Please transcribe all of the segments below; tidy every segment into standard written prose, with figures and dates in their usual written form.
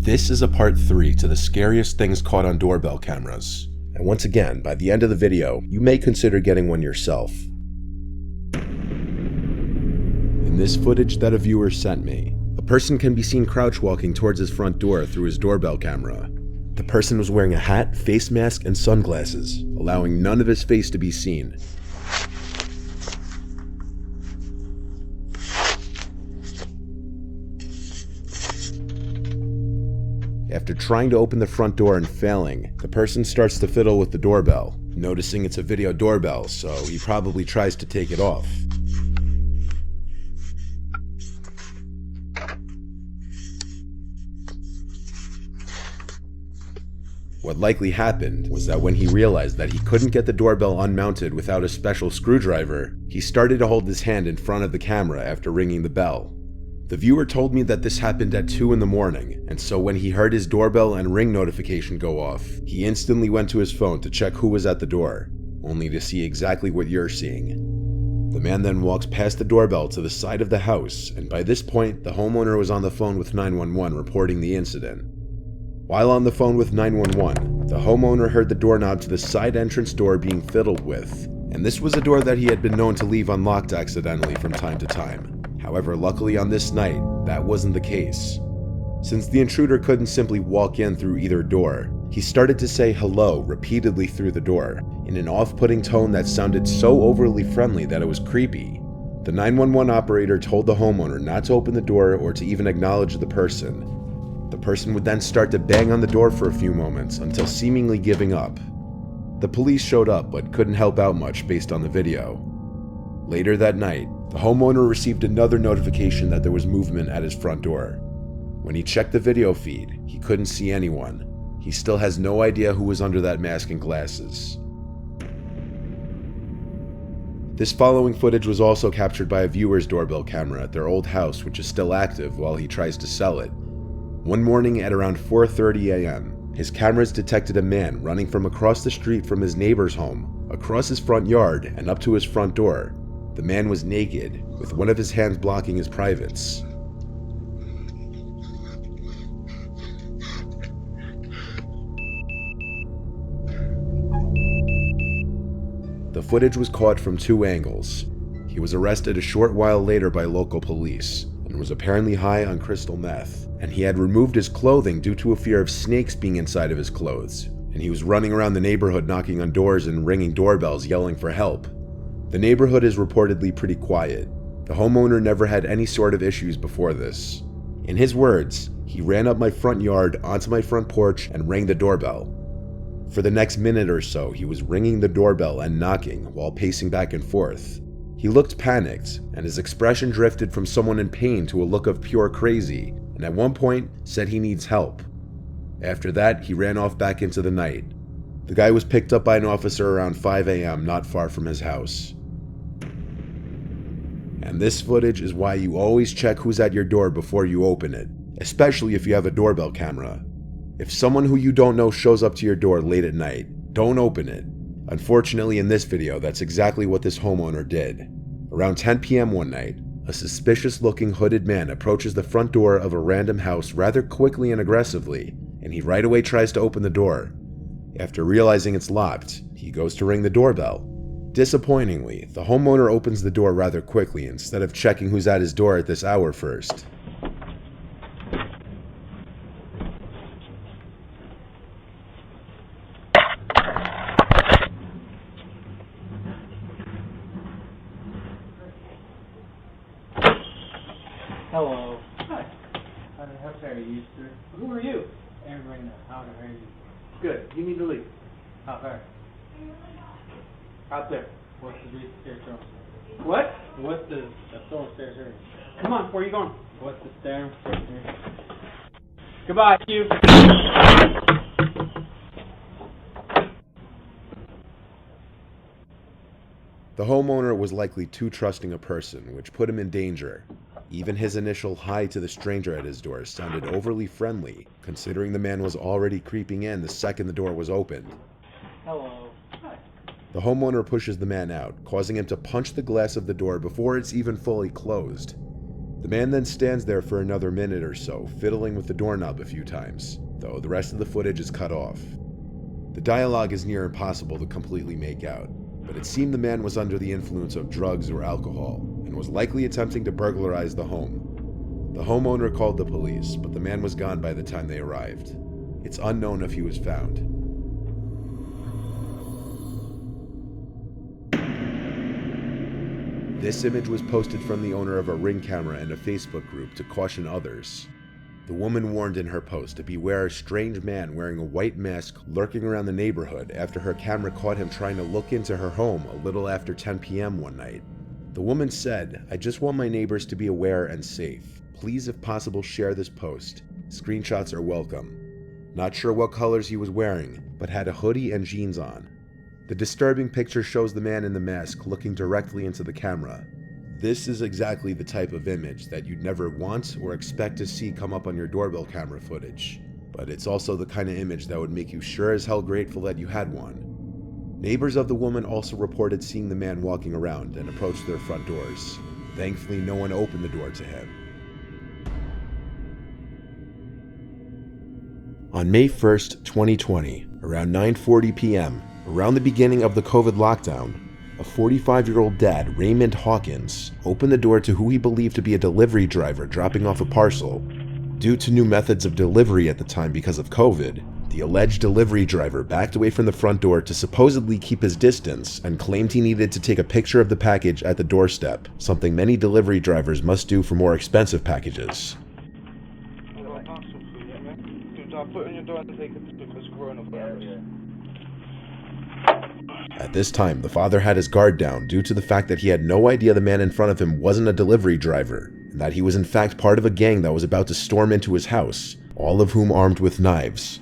This is a part 3 to the scariest things caught on doorbell cameras. And once again, by the end of the video, you may consider getting one yourself. In this footage that a viewer sent me, a person can be seen crouch walking towards his front door through his doorbell camera. The person was wearing a hat, face mask, and sunglasses, allowing none of his face to be seen. After trying to open the front door and failing, the person starts to fiddle with the doorbell, noticing it's a video doorbell, so he probably tries to take it off. What likely happened was that when he realized that he couldn't get the doorbell unmounted without a special screwdriver, he started to hold his hand in front of the camera after ringing the bell. The viewer told me that this happened at 2 in the morning, and so when he heard his doorbell and ring notification go off, he instantly went to his phone to check who was at the door, only to see exactly what you're seeing. The man then walks past the doorbell to the side of the house, and by this point, the homeowner was on the phone with 911 reporting the incident. While on the phone with 911, the homeowner heard the doorknob to the side entrance door being fiddled with, and this was a door that he had been known to leave unlocked accidentally from time to time. However, luckily on this night, that wasn't the case. Since the intruder couldn't simply walk in through either door, he started to say hello repeatedly through the door, in an off-putting tone that sounded so overly friendly that it was creepy. The 911 operator told the homeowner not to open the door or to even acknowledge the person. The person would then start to bang on the door for a few moments until seemingly giving up. The police showed up but couldn't help out much based on the video. Later that night, the homeowner received another notification that there was movement at his front door. When he checked the video feed, he couldn't see anyone. He still has no idea who was under that mask and glasses. This following footage was also captured by a viewer's doorbell camera at their old house, which is still active while he tries to sell it. One morning at around 4:30 a.m., his cameras detected a man running from across the street from his neighbor's home, across his front yard, and up to his front door. The man was naked, with one of his hands blocking his privates. The footage was caught from 2 angles. He was arrested a short while later by local police, and was apparently high on crystal meth, and he had removed his clothing due to a fear of snakes being inside of his clothes, and he was running around the neighborhood knocking on doors and ringing doorbells yelling for help. The neighborhood is reportedly pretty quiet. The homeowner never had any sort of issues before this. In his words, he ran up my front yard onto my front porch and rang the doorbell. For the next minute or so, he was ringing the doorbell and knocking while pacing back and forth. He looked panicked, and his expression drifted from someone in pain to a look of pure crazy, and at one point said he needs help. After that, he ran off back into the night. The guy was picked up by an officer around 5 a.m. not far from his house. And this footage is why you always check who's at your door before you open it, especially if you have a doorbell camera. If someone who you don't know shows up to your door late at night, don't open it. Unfortunately, in this video, that's exactly what this homeowner did. Around 10 p.m. one night, a suspicious-looking hooded man approaches the front door of a random house rather quickly and aggressively, and he right away tries to open the door. After realizing it's locked, he goes to ring the doorbell. Disappointingly, the homeowner opens the door rather quickly instead of checking who's at his door at this hour first. Hello. Hi. How far are you, sir? Who are you? Aaron right now. How are you? Good. You need to leave. How far? Out there. What's the stairs from? What? What's the stairs here? Come on, where are you going? What's the stairs here? Goodbye, you. The homeowner was likely too trusting a person, which put him in danger. Even his initial hi to the stranger at his door sounded overly friendly, considering the man was already creeping in the second the door was opened. Hello. Hi. The homeowner pushes the man out, causing him to punch the glass of the door before it's even fully closed. The man then stands there for another minute or so, fiddling with the doorknob a few times, though the rest of the footage is cut off. The dialogue is near impossible to completely make out, but it seemed the man was under the influence of drugs or alcohol, and was likely attempting to burglarize the home. The homeowner called the police, but the man was gone by the time they arrived. It's unknown if he was found. This image was posted from the owner of a Ring camera and a Facebook group to caution others. The woman warned in her post to beware a strange man wearing a white mask lurking around the neighborhood after her camera caught him trying to look into her home a little after 10 p.m. one night. The woman said, "I just want my neighbors to be aware and safe. Please, if possible, share this post. Screenshots are welcome." Not sure what colors he was wearing, but had a hoodie and jeans on. The disturbing picture shows the man in the mask looking directly into the camera. This is exactly the type of image that you'd never want or expect to see come up on your doorbell camera footage. But it's also the kind of image that would make you sure as hell grateful that you had one. Neighbors of the woman also reported seeing the man walking around and approached their front doors. Thankfully, no one opened the door to him. On May 1st, 2020, around 9:40 p.m., around the beginning of the COVID lockdown, a 45-year-old dad, Raymond Hawkins, opened the door to who he believed to be a delivery driver dropping off a parcel. Due to new methods of delivery at the time because of COVID, the alleged delivery driver backed away from the front door to supposedly keep his distance and claimed he needed to take a picture of the package at the doorstep, something many delivery drivers must do for more expensive packages. At this time, the father had his guard down due to the fact that he had no idea the man in front of him wasn't a delivery driver, and that he was in fact part of a gang that was about to storm into his house, all of whom armed with knives.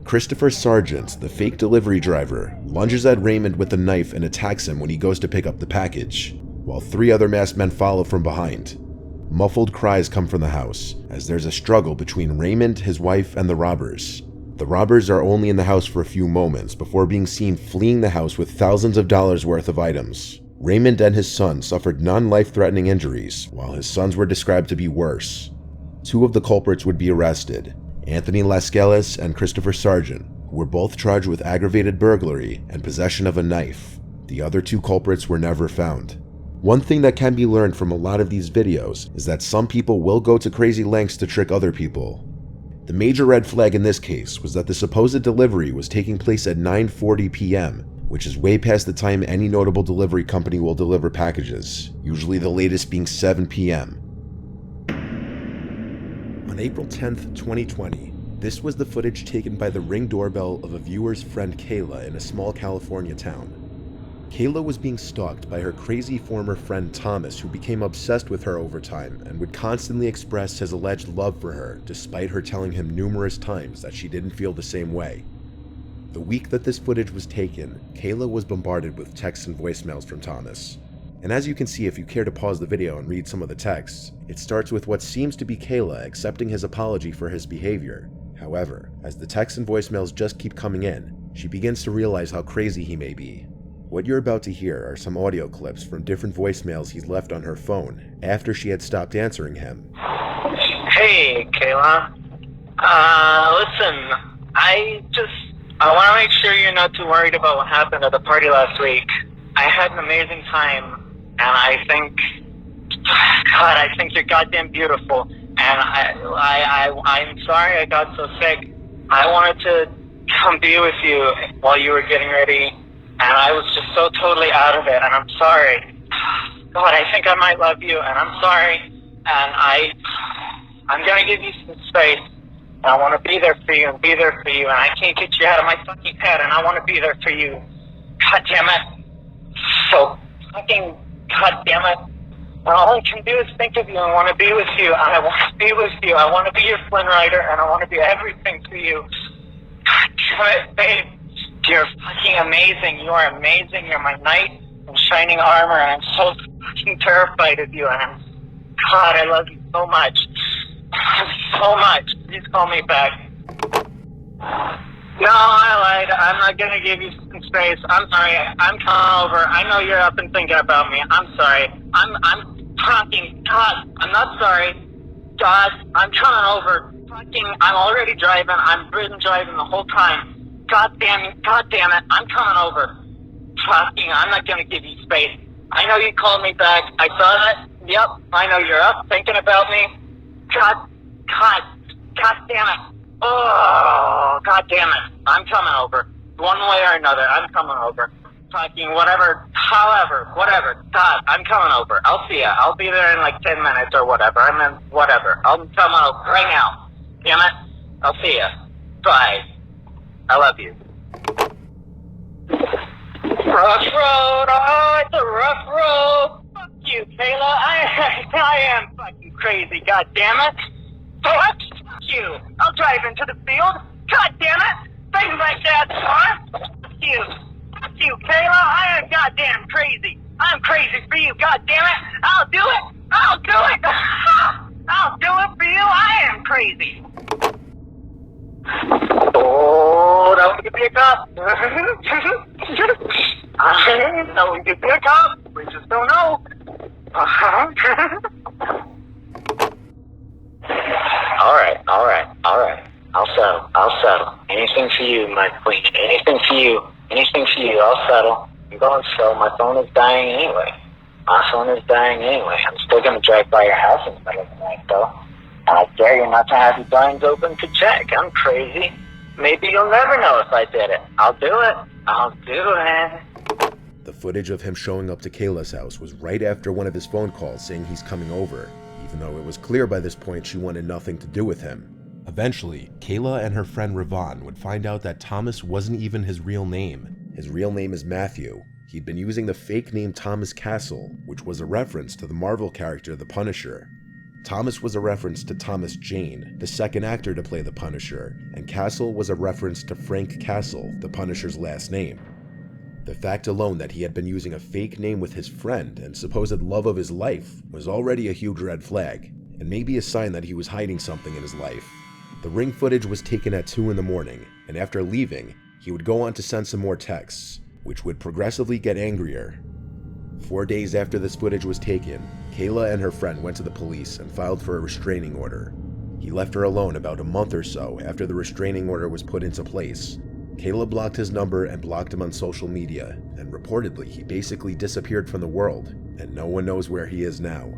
Christopher Sargent, the fake delivery driver, lunges at Raymond with a knife and attacks him when he goes to pick up the package, while 3 other masked men follow from behind. Muffled cries come from the house, as there's a struggle between Raymond, his wife, and the robbers. The robbers are only in the house for a few moments before being seen fleeing the house with thousands of dollars worth of items. Raymond and his son suffered non-life-threatening injuries, while his sons were described to be worse. 2 of the culprits would be arrested, Anthony Lascelles and Christopher Sargent, who were both charged with aggravated burglary and possession of a knife. The other 2 culprits were never found. One thing that can be learned from a lot of these videos is that some people will go to crazy lengths to trick other people. The major red flag in this case was that the supposed delivery was taking place at 9:40 p.m., which is way past the time any notable delivery company will deliver packages, usually the latest being 7 p.m. On April 10th, 2020, this was the footage taken by the Ring doorbell of a viewer's friend Kayla in a small California town. Kayla was being stalked by her crazy former friend Thomas, who became obsessed with her over time and would constantly express his alleged love for her, despite her telling him numerous times that she didn't feel the same way. The week that this footage was taken, Kayla was bombarded with texts and voicemails from Thomas. And as you can see if you care to pause the video and read some of the texts, it starts with what seems to be Kayla accepting his apology for his behavior. However, as the texts and voicemails just keep coming in, she begins to realize how crazy he may be. What you're about to hear are some audio clips from different voicemails he's left on her phone after she had stopped answering him. Hey, Kayla. Listen, I want to make sure you're not too worried about what happened at the party last week. I had an amazing time, and I think you're goddamn beautiful. And I'm sorry I got so sick. I wanted to come be with you while you were getting ready and I was just so totally out of it, and I'm sorry. God, I think I might love you, and I'm sorry, and I'm gonna give you some space, and I want to be there for you, and be there for you, and I can't get you out of my fucking head, and I want to be there for you. God damn it. So fucking God damn it. And all I can do is think of you and want to be with you, and I want to be with you. I want to be your Flynn Rider, and I want to be everything to you. God damn it, babe. You're fucking amazing. You are amazing. You're my knight in shining armor, and I'm so fucking terrified of you. And God, I love you so much. So much. Please call me back. No, I lied. I'm not going to give you some space. I'm sorry. I'm coming over. I know you're up and thinking about me. I'm sorry. I'm fucking, God, I'm not sorry. God, I'm coming over. Fucking, I'm already driving. I've been driving the whole time. God damn it. I'm coming over. Fucking, I'm not going to give you space. I know you called me back. I saw that. Yep, I know you're up thinking about me. God damn it. Oh, God damn it. I'm coming over. One way or another, I'm coming over. Fucking whatever, however, whatever. God, I'm coming over. I'll see ya. I'll be there in like 10 minutes or whatever. I mean, whatever. I'm coming over right now. Damn it. I'll see ya. Bye. I love you. Rough road. Oh, it's a rough road. Fuck you, Kayla. I am fucking crazy. God damn it. What? Fuck you. I'll drive into the field. God damn it. Things like that, son. Fuck you. Fuck you, Kayla. I am goddamn crazy. I'm crazy for you. God damn it. I'll do it. I'll do it. I'll do it for you. I am crazy. Oh, that one could be a cop. That one could be a cop. We just don't know. All right. I'll settle. Anything for you, my queen. Anything for you. I'll settle. I'm going slow. My phone is dying anyway. I'm still going to drive by your house in the middle of the night, though. And I dare you not to have your blinds open to check. I'm crazy. Maybe you'll never know if I did it. I'll do it. The footage of him showing up to Kayla's house was right after one of his phone calls saying he's coming over, even though it was clear by this point she wanted nothing to do with him. Eventually, Kayla and her friend Ravon would find out that Thomas wasn't even his real name. His real name is Matthew. He'd been using the fake name Thomas Castle, which was a reference to the Marvel character The Punisher. Thomas was a reference to Thomas Jane, the second actor to play the Punisher, and Castle was a reference to Frank Castle, the Punisher's last name. The fact alone that he had been using a fake name with his friend and supposed love of his life was already a huge red flag, and maybe a sign that he was hiding something in his life. The ring footage was taken at 2 in the morning, and after leaving, he would go on to send some more texts, which would progressively get angrier. 4 days after this footage was taken, Kayla and her friend went to the police and filed for a restraining order. He left her alone about a month or so after the restraining order was put into place. Kayla blocked his number and blocked him on social media, and reportedly he basically disappeared from the world, and no one knows where he is now.